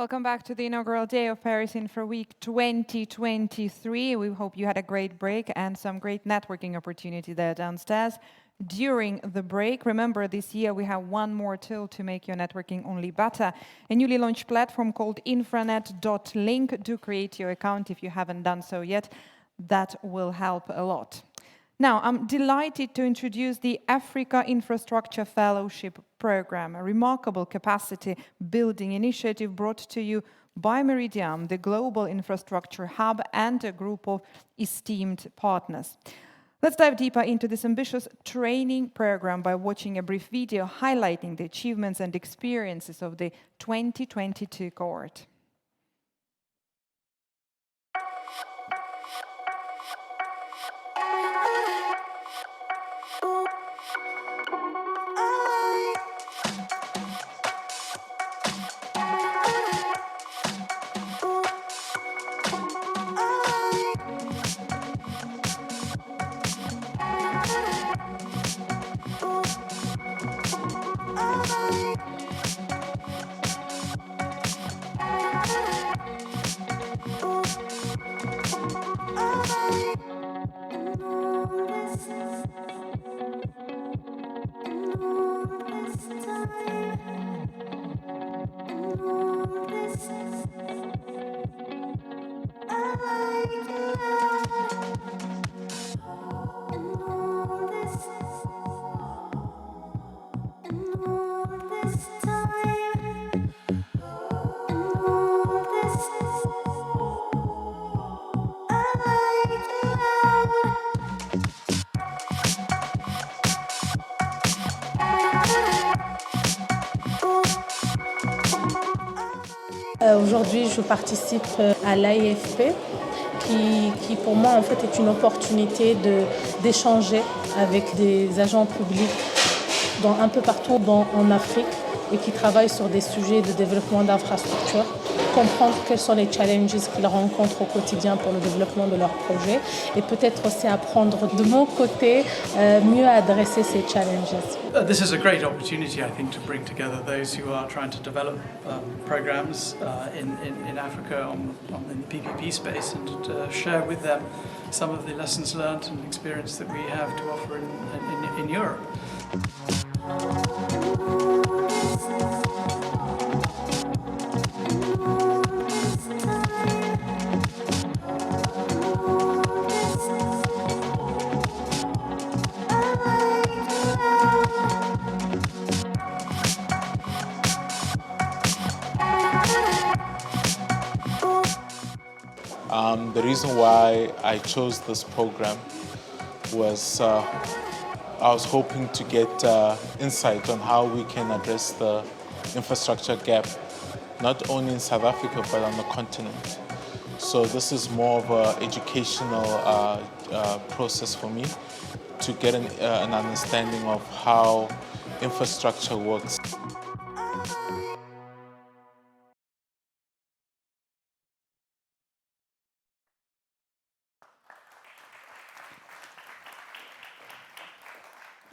Welcome back to the inaugural day of Paris Infra Week 2023. We hope you had a great break and some great networking opportunity there downstairs. During the break, remember this year we have one more tool to make your networking only better. A newly launched platform called infranet.link. Do create your account if you haven't done so yet. That will help a lot. Now, I'm delighted to introduce the Africa Infrastructure Fellowship Program, a remarkable capacity building initiative brought to you by Meridiam, the global infrastructure hub, and a group of esteemed partners. Let's dive deeper into this ambitious training program by watching a brief video highlighting the achievements and experiences of the 2022 cohort. Aujourd'hui, je participe à l'AIFP qui pour moi en fait est une opportunité d'échanger avec des agents publics un peu partout en Afrique et qui travaillent sur des sujets de développement d'infrastructures, comprendre quels sont les challenges qu'ils rencontrent au quotidien pour le développement de leurs projets et peut-être aussi apprendre de mon côté mieux à adresser ces challenges. This is a great opportunity, I think, to bring together those who are trying to develop programs in Africa in the PPP space and to share with them some of the lessons learned and experience that we have to offer in Europe. The reason why I chose this program was I was hoping to get insight on how we can address the infrastructure gap, not only in South Africa, but on the continent. So this is more of an educational process for me to get an understanding of how infrastructure works.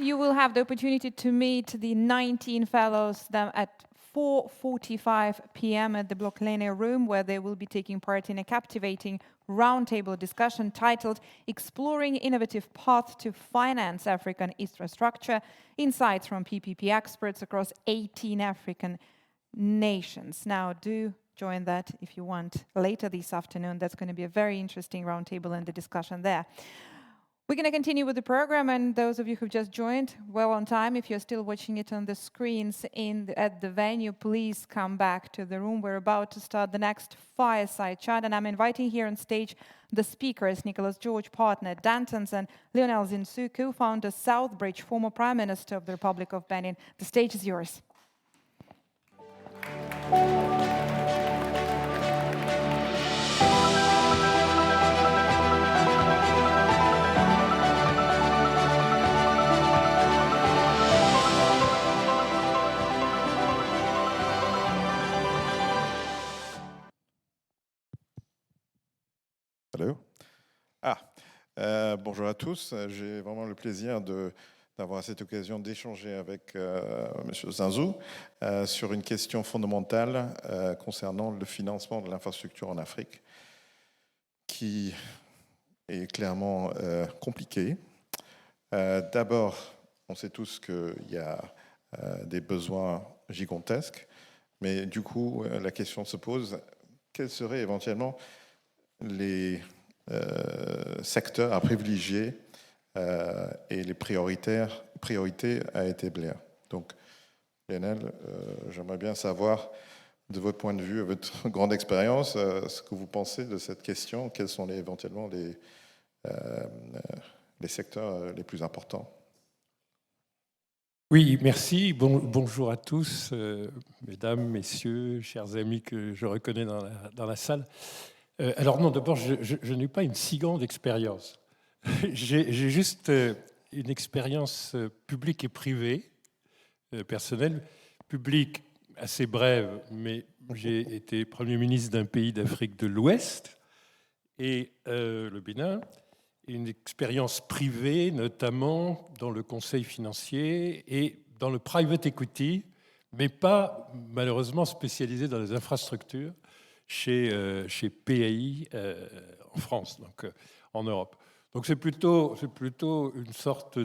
You will have the opportunity to meet the 19 fellows at 4:45 p.m. at the Block Lane room, where they will be taking part in a captivating roundtable discussion titled Exploring Innovative Paths to Finance African Infrastructure, Insights from PPP Experts across 18 African nations. Now, do join that if you want later this afternoon. That's going to be a very interesting roundtable and the discussion there. We're going to continue with the program, and those of you who've just joined, well on time. If you're still watching it on the screens at the venue, please come back to the room. We're about to start the next fireside chat, and I'm inviting here on stage the speakers, Nicholas George, partner at Dantons, and Lionel Zinsou, co-founder Southbridge, former Prime Minister of the Republic of Benin. The stage is yours. Hello. Bonjour à tous. J'ai vraiment le plaisir d'avoir cette occasion d'échanger avec M. Zinzou sur une question fondamentale concernant le financement de l'infrastructure en Afrique, qui est clairement compliqué. D'abord, on sait tous qu'il y a des besoins gigantesques, mais du coup, la question se pose, quels seraient éventuellement les secteurs à privilégier et les priorités à établir. Donc, Lionel, j'aimerais bien savoir, de votre point de vue, votre grande expérience, ce que vous pensez de cette question, quels sont éventuellement les secteurs les plus importants. Oui, merci. Bonjour à tous, mesdames, messieurs, chers amis que je reconnais dans la salle. Alors non, d'abord, je n'ai pas une si grande expérience. J'ai juste une expérience publique et privée, personnelle. Publique assez brève, mais j'ai été Premier ministre d'un pays d'Afrique de l'Ouest, et le Bénin. Une expérience privée, notamment dans le conseil financier et dans le private equity, mais pas malheureusement spécialisé dans les infrastructures chez PAI en France, donc en Europe. Donc c'est plutôt une sorte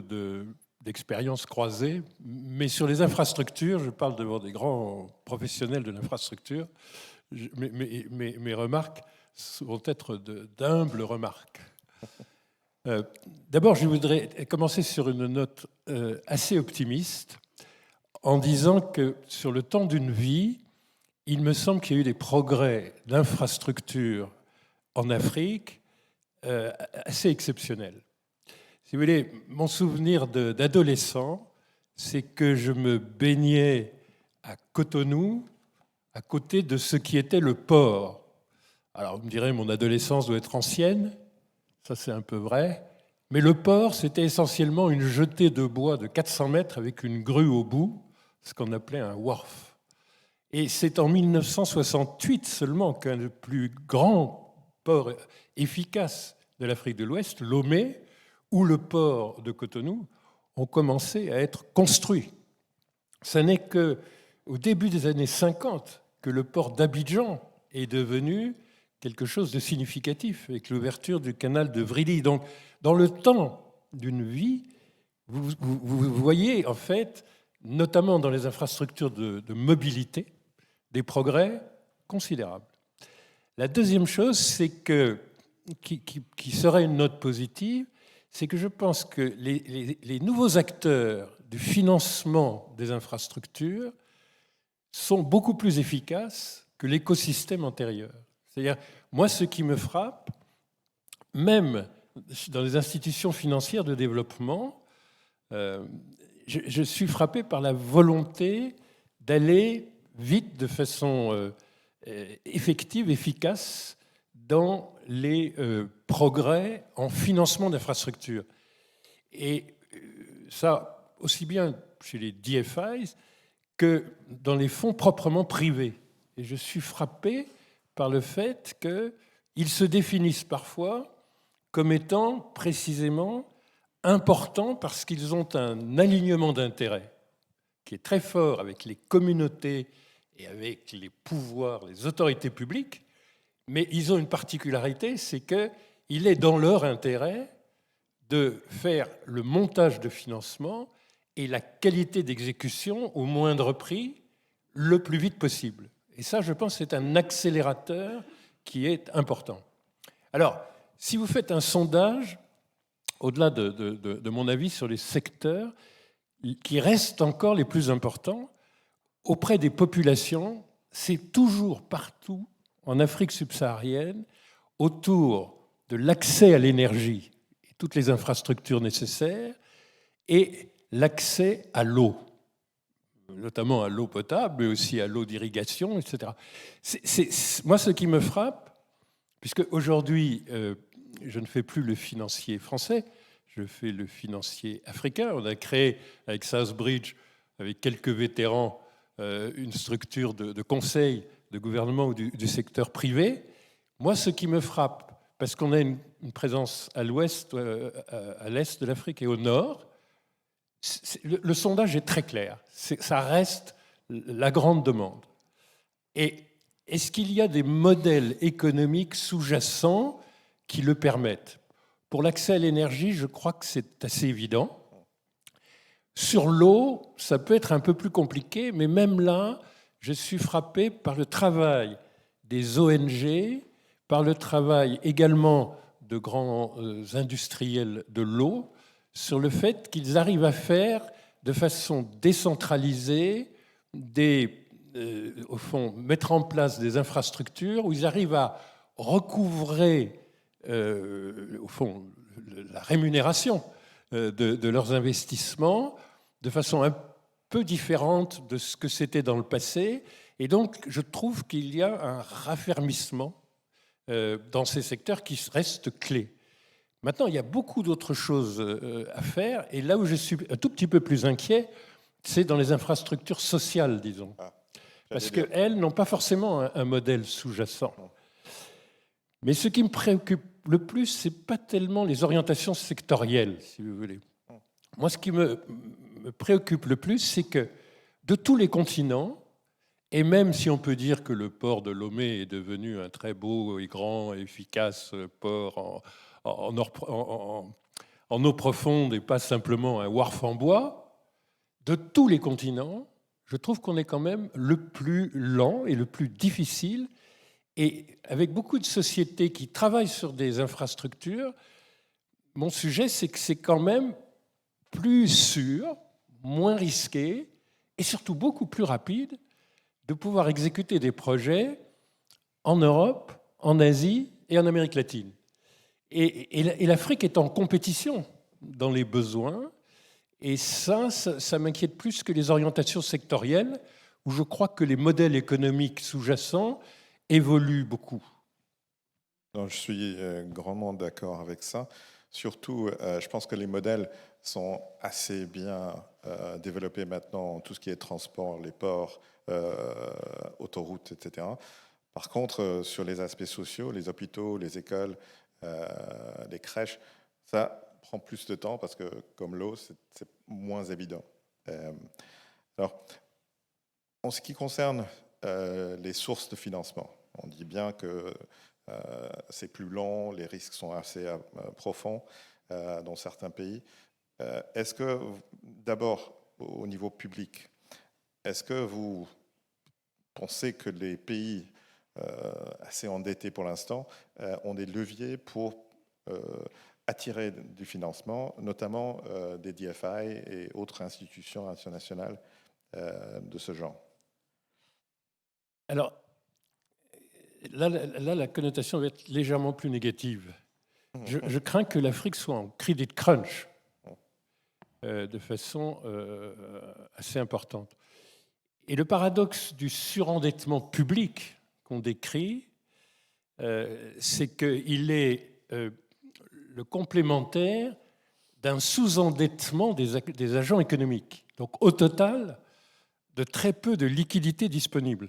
d'expérience croisée, mais sur les infrastructures, je parle devant des grands professionnels de l'infrastructure, mes remarques vont être d'humbles remarques. D'abord, je voudrais commencer sur une note assez optimiste en disant que sur le temps d'une vie, il me semble qu'il y a eu des progrès d'infrastructure en Afrique assez exceptionnels. Si vous voulez, mon souvenir d'adolescent, c'est que je me baignais à Cotonou, à côté de ce qui était le port. Alors, vous me direz, mon adolescence doit être ancienne. Ça, c'est un peu vrai. Mais le port, c'était essentiellement une jetée de bois de 400 mètres avec une grue au bout, ce qu'on appelait un wharf. Et c'est en 1968 seulement qu'un des plus grands ports efficaces de l'Afrique de l'Ouest, Lomé, ou le port de Cotonou, ont commencé à être construits. Ce n'est qu'au début des années 50 que le port d'Abidjan est devenu quelque chose de significatif, avec l'ouverture du canal de Vrili. Donc, dans le temps d'une vie, vous voyez, en fait, notamment dans les infrastructures de mobilité, des progrès considérables. La deuxième chose, c'est qui serait une note positive, c'est que je pense que les nouveaux acteurs du financement des infrastructures sont beaucoup plus efficaces que l'écosystème antérieur. C'est-à-dire, moi, ce qui me frappe, même dans les institutions financières de développement, je suis frappé par la volonté d'aller vite, de façon effective, efficace, dans les progrès en financement d'infrastructures. Et ça, aussi bien chez les DFIs que dans les fonds proprement privés. Et je suis frappé par le fait qu'ils se définissent parfois comme étant précisément importants parce qu'ils ont un alignement d'intérêts qui est très fort avec les communautés et avec les pouvoirs, les autorités publiques, mais ils ont une particularité, c'est qu'il est dans leur intérêt de faire le montage de financement et la qualité d'exécution au moindre prix le plus vite possible. Et ça, je pense, c'est un accélérateur qui est important. Alors, si vous faites un sondage, au-delà de mon avis sur les secteurs qui restent encore les plus importants, auprès des populations, c'est toujours partout en Afrique subsaharienne autour de l'accès à l'énergie et toutes les infrastructures nécessaires et l'accès à l'eau, notamment à l'eau potable, mais aussi à l'eau d'irrigation, etc. Moi, ce qui me frappe, puisque aujourd'hui, je ne fais plus le financier français, je fais le financier africain. On a créé avec Southbridge, avec quelques vétérans, une structure de conseil de gouvernement ou du secteur privé. Moi, ce qui me frappe, parce qu'on a une présence à l'ouest, à l'est de l'Afrique et au nord, Le sondage est très clair. Ça reste la grande demande. Et est-ce qu'il y a des modèles économiques sous-jacents qui le permettent? Pour l'accès à l'énergie, je crois que c'est assez évident. Sur l'eau, ça peut être un peu plus compliqué, mais même là, je suis frappé par le travail des ONG, par le travail également de grands industriels de l'eau, sur le fait qu'ils arrivent à faire de façon décentralisée, au fond, mettre en place des infrastructures où ils arrivent à recouvrer, au fond, la rémunération de leurs investissements de façon un peu différente de ce que c'était dans le passé. Et donc, je trouve qu'il y a un raffermissement dans ces secteurs qui restent clés. Maintenant, il y a beaucoup d'autres choses à faire. Et là où je suis un tout petit peu plus inquiet, c'est dans les infrastructures sociales, disons. Parce qu'elles n'ont pas forcément un modèle sous-jacent. Mais ce qui me préoccupe le plus, ce n'est pas tellement les orientations sectorielles, si vous voulez. Moi, ce qui me préoccupe le plus, c'est que de tous les continents, et même si on peut dire que le port de Lomé est devenu un très beau et grand et efficace port en eau profonde et pas simplement un wharf en bois, de tous les continents, je trouve qu'on est quand même le plus lent et le plus difficile. Et avec beaucoup de sociétés qui travaillent sur des infrastructures, mon sujet, c'est que c'est quand même plus sûr, moins risqué et surtout beaucoup plus rapide de pouvoir exécuter des projets en Europe, en Asie et en Amérique latine. Et l'Afrique est en compétition dans les besoins. Et ça m'inquiète plus que les orientations sectorielles, où je crois que les modèles économiques sous-jacents évoluent beaucoup. Non, je suis grandement d'accord avec ça. Surtout, je pense que les modèles sont assez bien développés maintenant, tout ce qui est transport, les ports, autoroutes, etc. Par contre, sur les aspects sociaux, les hôpitaux, les écoles, les crèches, ça prend plus de temps parce que, comme l'eau, c'est moins évident. Alors, en ce qui concerne les sources de financement, on dit bien que c'est plus long, les risques sont assez profonds dans certains pays. Est-ce que, d'abord, au niveau public, est-ce que vous pensez que les pays assez endettés pour l'instant ont des leviers pour attirer du financement, notamment des DFI et autres institutions internationales de ce genre? Alors, là, la connotation va être légèrement plus négative. Je crains que l'Afrique soit en credit crunch de façon assez importante. Et le paradoxe du surendettement public qu'on décrit, c'est qu'il est le complémentaire d'un sous-endettement des agents économiques. Donc, au total, de très peu de liquidités disponibles.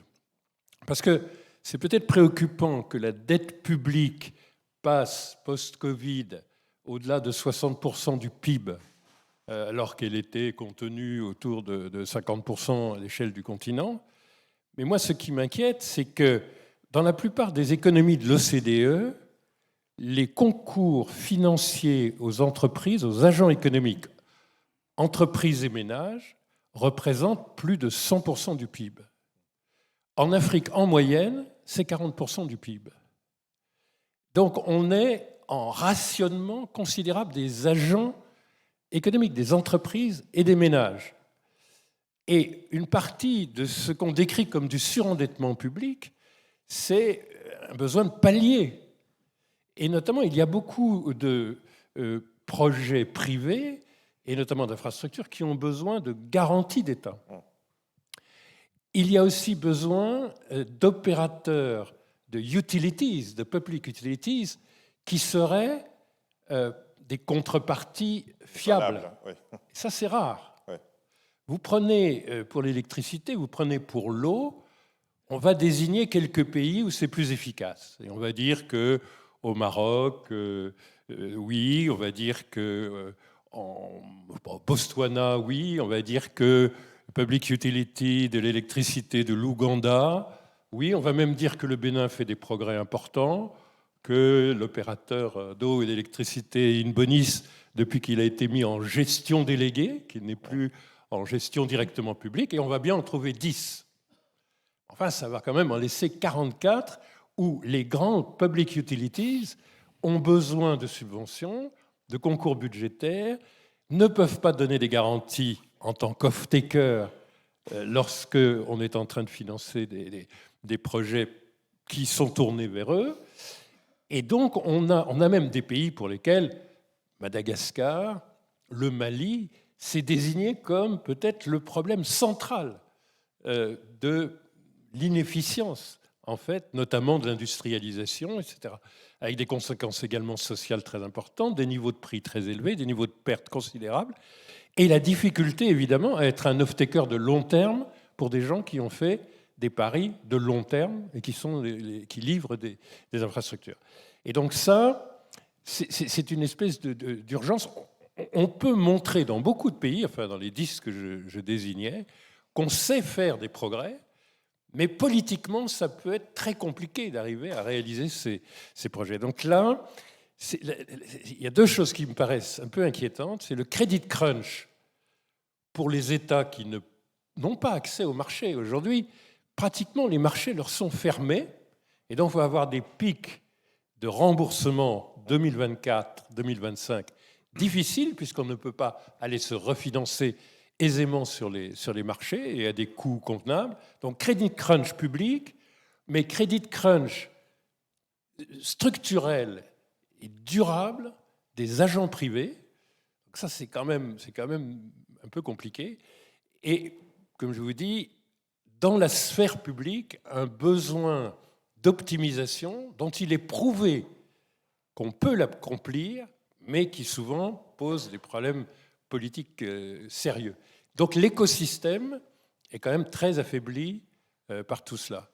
Parce que c'est peut-être préoccupant que la dette publique passe post-Covid au-delà de 60% du PIB, alors qu'elle était contenue autour de 50% à l'échelle du continent. Mais moi, ce qui m'inquiète, c'est que dans la plupart des économies de l'OCDE, les concours financiers aux entreprises, aux agents économiques, entreprises et ménages, représentent plus de 100% du PIB. En Afrique, en moyenne, c'est 40% du PIB. Donc on est en rationnement considérable des agents économiques, des entreprises et des ménages. Et une partie de ce qu'on décrit comme du surendettement public, c'est un besoin de pallier. Et notamment, il y a beaucoup de projets privés, et notamment d'infrastructures, qui ont besoin de garanties d'État. Il y a aussi besoin d'opérateurs de utilities, de public utilities, qui seraient des contreparties fiables. Oui. Ça, c'est rare. Oui. Vous prenez pour l'électricité, vous prenez pour l'eau, on va désigner quelques pays où c'est plus efficace. Et on va dire qu'au Maroc, oui, on va dire qu'en Au Botswana, oui, on va dire que le Public Utility de l'électricité de l'Ouganda, oui, on va même dire que le Bénin fait des progrès importants, que l'opérateur d'eau et d'électricité Inbonis, depuis qu'il a été mis en gestion déléguée, qu'il n'est plus en gestion directement publique, et on va bien en trouver 10. Enfin, ça va quand même en laisser 44 où les grands public utilities ont besoin de subventions, de concours budgétaires, ne peuvent pas donner des garanties en tant qu'off-taker lorsque on est en train de financer des projets qui sont tournés vers eux. Et donc, on a même des pays pour lesquels Madagascar, le Mali, s'est désigné comme peut-être le problème central de l'inefficience, en fait, notamment de l'industrialisation, etc., avec des conséquences également sociales très importantes, des niveaux de prix très élevés, des niveaux de pertes considérables, et la difficulté, évidemment, à être un off-taker de long terme pour des gens qui ont fait des paris de long terme et qui livrent des infrastructures. Et donc ça, c'est une espèce d'urgence. On peut montrer dans beaucoup de pays, enfin dans les 10 que je désignais, qu'on sait faire des progrès, mais politiquement, ça peut être très compliqué d'arriver à réaliser ces projets. Donc là, il y a deux choses qui me paraissent un peu inquiétantes. C'est le credit crunch pour les États qui n'ont pas accès au marché. Aujourd'hui, pratiquement, les marchés leur sont fermés. Et donc, on va avoir des pics de remboursement 2024-2025 difficiles, puisqu'on ne peut pas aller se refinancer aisément sur les marchés et à des coûts convenables. Donc, credit crunch public, mais credit crunch structurel et durable des agents privés. Donc ça, c'est quand même un peu compliqué. Et, comme je vous dis, dans la sphère publique, un besoin d'optimisation dont il est prouvé qu'on peut l'accomplir, mais qui souvent pose des problèmes politiques sérieux. Donc l'écosystème est quand même très affaibli par tout cela.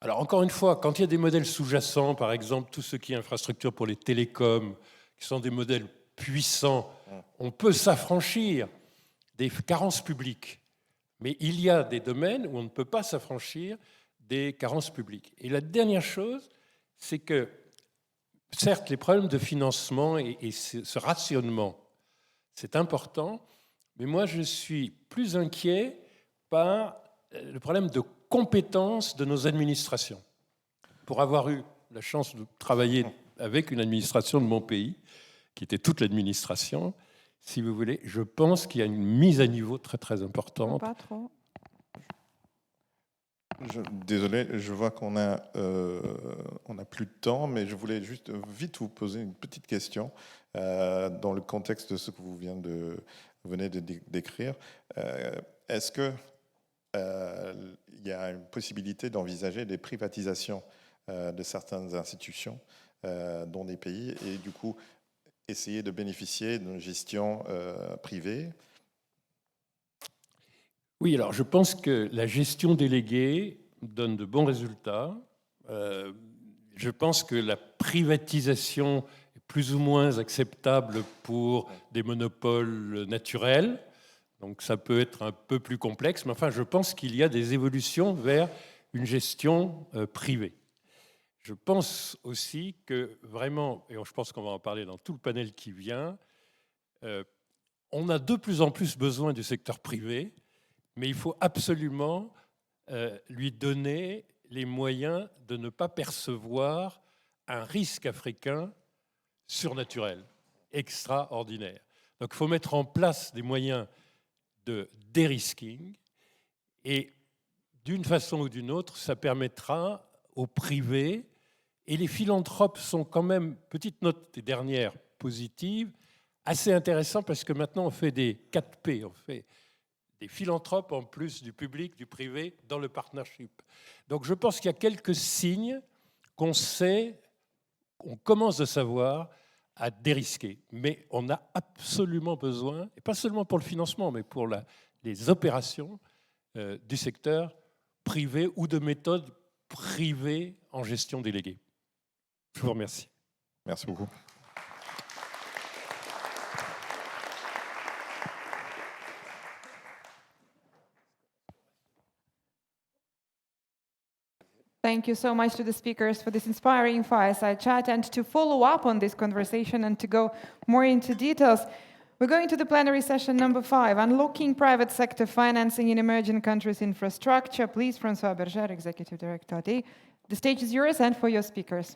Alors encore une fois, quand il y a des modèles sous-jacents, par exemple tout ce qui est infrastructure pour les télécoms, qui sont des modèles puissants, on peut s'affranchir des carences publiques. Mais il y a des domaines où on ne peut pas s'affranchir des carences publiques. Et la dernière chose, c'est que, certes, les problèmes de financement et ce rationnement, c'est important, mais moi, je suis plus inquiet par le problème de compétence de nos administrations. Pour avoir eu la chance de travailler avec une administration de mon pays, qui était toute l'administration, si vous voulez, je pense qu'il y a une mise à niveau très, très importante. Pas trop. Désolé, je vois qu'on a plus de temps, mais je voulais juste vite vous poser une petite question dans le contexte de ce que vous venez de décrire. Est-ce que il y a une possibilité d'envisager des privatisations de certaines institutions dans des pays et du coup essayer de bénéficier d'une gestion privée? Oui, alors je pense que la gestion déléguée donne de bons résultats. Je pense que la privatisation est plus ou moins acceptable pour des monopoles naturels. Donc ça peut être un peu plus complexe, mais enfin je pense qu'il y a des évolutions vers une gestion privée. Je pense aussi que vraiment, et je pense qu'on va en parler dans tout le panel qui vient, on a de plus en plus besoin du secteur privé, mais il faut absolument lui donner les moyens de ne pas percevoir un risque africain surnaturel, extraordinaire. Donc il faut mettre en place des moyens de dérisking et d'une façon ou d'une autre, ça permettra au privé, et les philanthropes sont quand même, petite note des dernières positives, assez intéressant parce que maintenant on fait des 4P, on fait des philanthropes en plus du public, du privé, dans le partnership. Donc je pense qu'il y a quelques signes qu'on sait, qu'on commence à savoir à dérisquer. Mais on a absolument besoin, et pas seulement pour le financement, mais pour les opérations du secteur privé ou de méthodes privées en gestion déléguée. Je vous remercie. Merci beaucoup. Thank you so much to the speakers for this inspiring fireside chat. And to follow up on this conversation and to go more into details, we're going to the plenary session number 5, Unlocking Private Sector Financing in Emerging Countries Infrastructure. Please, François Berger, Executive Director AD. The stage is yours and for your speakers.